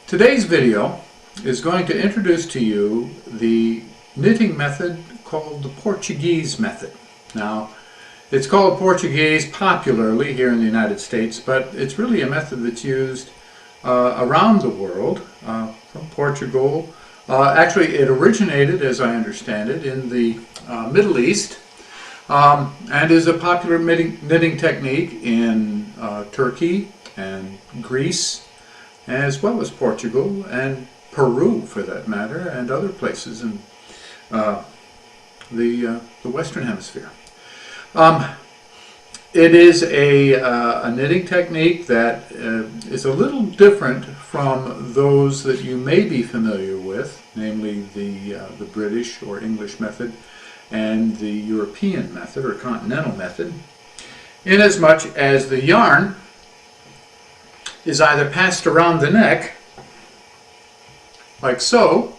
Today's video is going to introduce to you the knitting method called the Portuguese method. Now, it's called Portuguese popularly here in the United States, but it's really a method that's used around the world, from Portugal. Actually, it originated, as I understand it, in the Middle East, and is a popular knitting technique in Turkey and Greece, as well as Portugal and Peru, for that matter, and other places in the Western Hemisphere. It is a knitting technique that is a little different from those that you may be familiar with, namely the British or English method and the European method or continental method, inasmuch as the yarn is either passed around the neck, like so,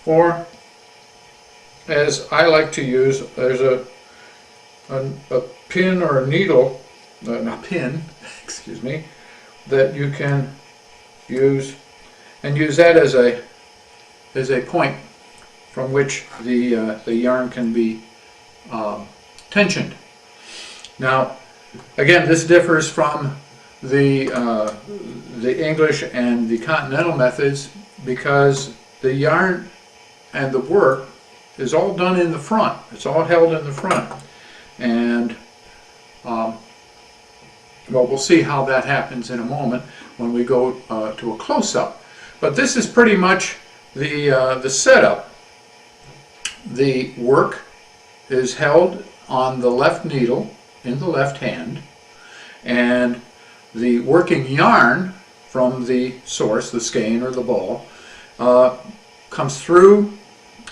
or, as I like to use, there's a pin or a needle, not pin, excuse me, that you can use, and use that as a point from which the yarn can be tensioned. Now, again, this differs from the English and the continental methods because the yarn and the work is all done in the front. It's all held in the front. And well, we'll see how that happens in a moment when we go to a close-up. But this is pretty much the setup. The work is held on the left needle in the left hand, and the working yarn from the source, the skein or the ball, comes through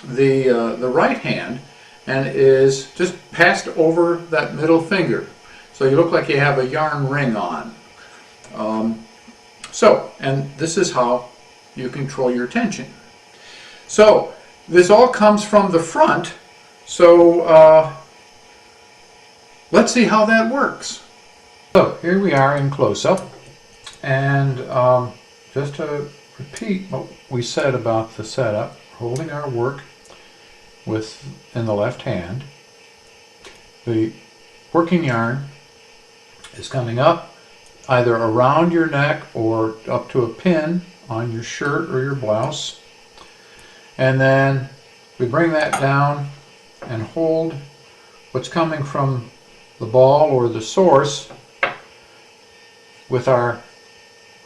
the right hand and is just passed over that middle finger. So you look like you have a yarn ring on. And this is how you control your tension. So this all comes from the front, so let's see how that works. So here we are in close-up, and just to repeat what we said about the setup, holding our work in the left hand, the working yarn is coming up either around your neck or up to a pin on your shirt or your blouse, and then we bring that down and hold what's coming from the ball or the source with our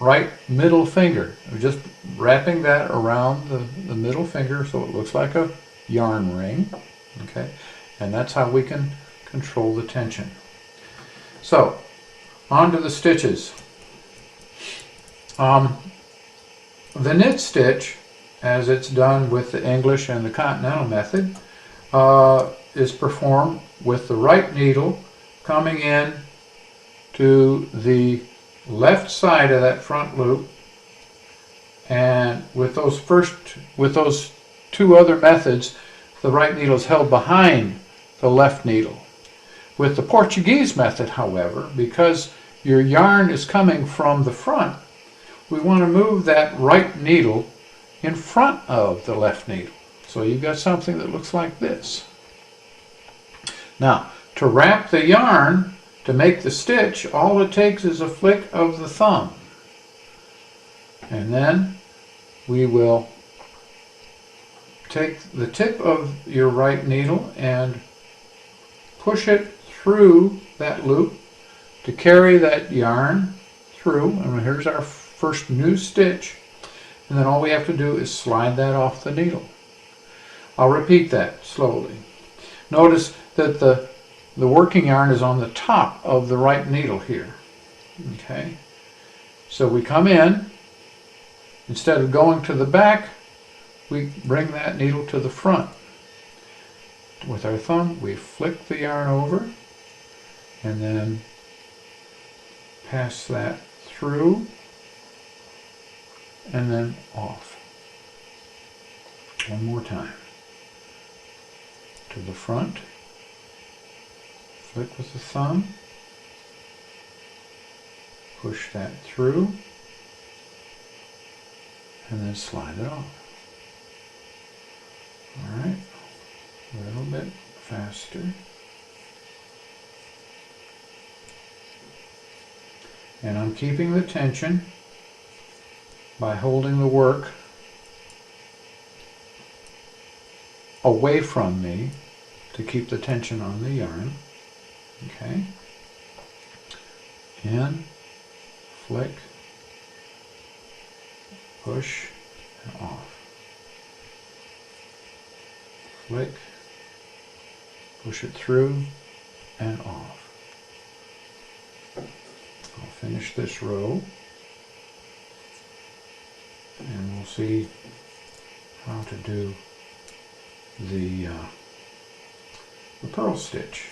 right middle finger. We're just wrapping that around the middle finger so it looks like a yarn ring. Okay, and that's how we can control the tension. So, on to the stitches. The knit stitch, as it's done with the English and the continental method, is performed with the right needle coming in to the left side of that front loop, and with those two other methods, the right needle is held behind the left needle. With the Portuguese method, however, because your yarn is coming from the front, we want to move that right needle in front of the left needle. So you've got something that looks like this. Now, to wrap the yarn, to make the stitch, all it takes is a flick of the thumb. And then we will take the tip of your right needle and push it through that loop to carry that yarn through. And here's our first new stitch. And then all we have to do is slide that off the needle. I'll repeat that slowly. Notice that the working yarn is on the top of the right needle here. Okay, so we come in, instead of going to the back, we bring that needle to the front. With our thumb, we flick the yarn over and then pass that through and then off. One more time. To the front. Flick with the thumb, push that through, and then slide it off. All right, a little bit faster. And I'm keeping the tension by holding the work away from me to keep the tension on the yarn. Okay. In, flick, push, and off. Flick, push it through, and off. I'll finish this row, and we'll see how to do the purl stitch.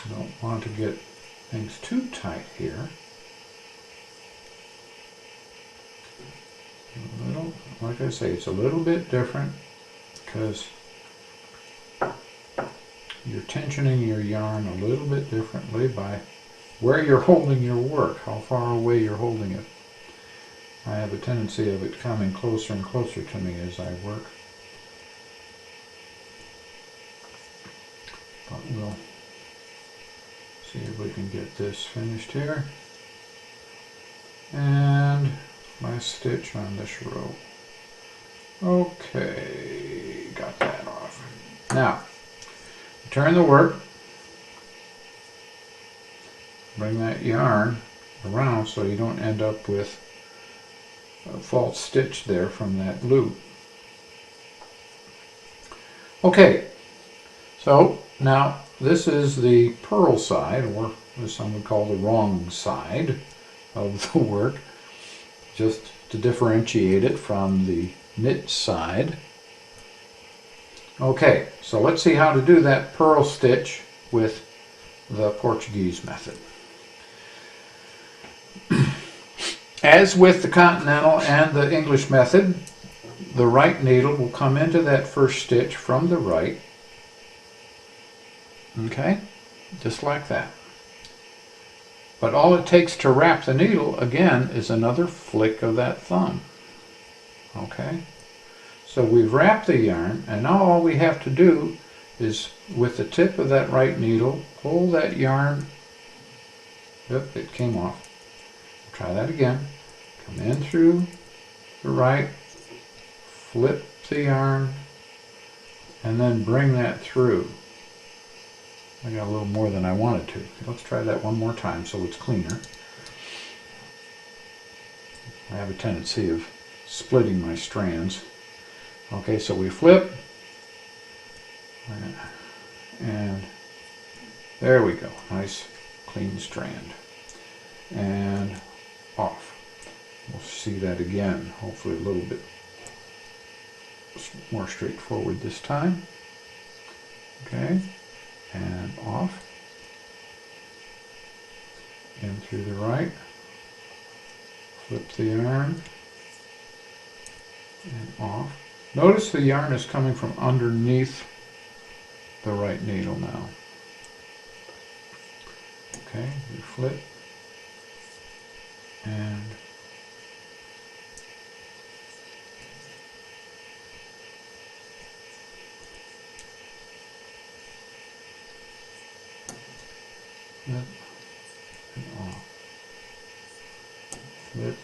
Don't want to get things too tight here. A little, like I say, it's a little bit different because you're tensioning your yarn a little bit differently by where you're holding your work, how far away you're holding it. I have a tendency of it coming closer and closer to me as I work. But we'll see if we can get this finished here. And last stitch on this row. Okay, got that off. Now, turn the work. Bring that yarn around so you don't end up with a false stitch there from that loop. Okay, so now this is the purl side, or as some would call the wrong side of the work, just to differentiate it from the knit side. Okay, so let's see how to do that purl stitch with the Portuguese method. As with the continental and the English method, the right needle will come into that first stitch from the right. Okay, just like that. But all it takes to wrap the needle, again, is another flick of that thumb. Okay, so we've wrapped the yarn, and now all we have to do is, with the tip of that right needle, pull that yarn. Yep, it came off. Try that again. Come in through the right, flip the yarn, and then bring that through. I got a little more than I wanted to. Let's try that one more time so it's cleaner. I have a tendency of splitting my strands. Okay, so we flip, and there we go. Nice clean strand. And off. We'll see that again, hopefully a little bit more straightforward this time. Okay, and off. In through the right. Flip the yarn. And off. Notice the yarn is coming from underneath the right needle now. Okay, we flip. And flip and off. Flip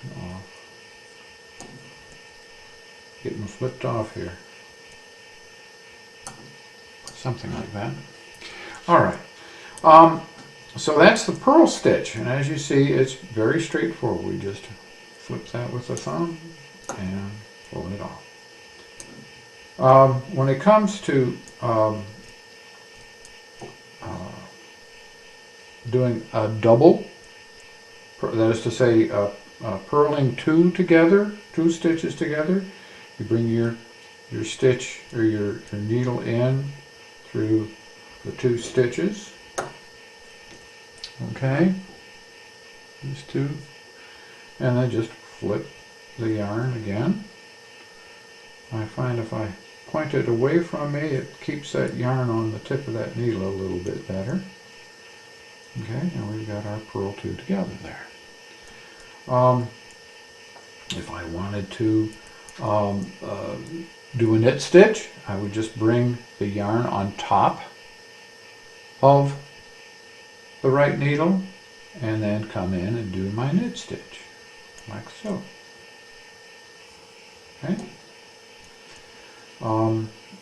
and off. Getting flipped off here. Something like that. Alright. So that's the purl stitch, and as you see, it's very straightforward. We just flip that with the thumb and pull it off. When it comes to doing a double, that is to say, purling two stitches together, you bring your stitch or your needle in through the two stitches. Okay, these two, and then just flip the yarn again. I find if I point it away from me, it keeps that yarn on the tip of that needle a little bit better. Okay, and we've got our purl two together there. If I wanted to do a knit stitch, I would just bring the yarn on top of the right needle and then come in and do my knit stitch, like so. Okay.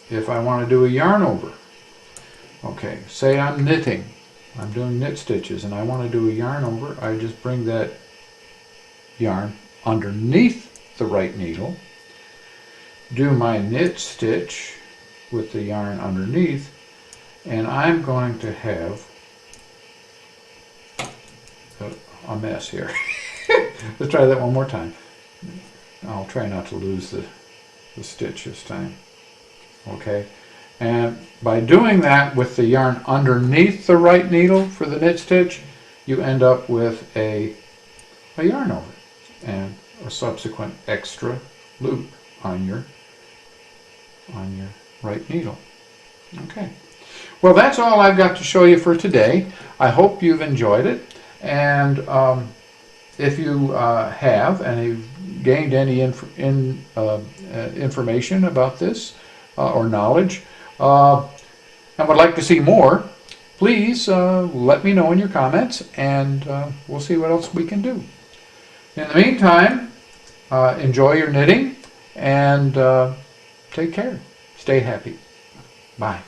If I want to do a yarn over, okay, say I'm knitting, I'm doing knit stitches and I want to do a yarn over, I just bring that yarn underneath the right needle, do my knit stitch with the yarn underneath, and I'm going to have a mess here. Let's try that one more time. I'll try not to lose the stitch this time. Okay, and by doing that with the yarn underneath the right needle for the knit stitch, you end up with a yarn over and a subsequent extra loop on your right needle. Okay, well, that's all I've got to show you for today. I hope you've enjoyed it, and if you have and you've gained any information about this or knowledge and would like to see more, please let me know in your comments, and we'll see what else we can do. In the meantime, enjoy your knitting and take care. Stay happy. Bye.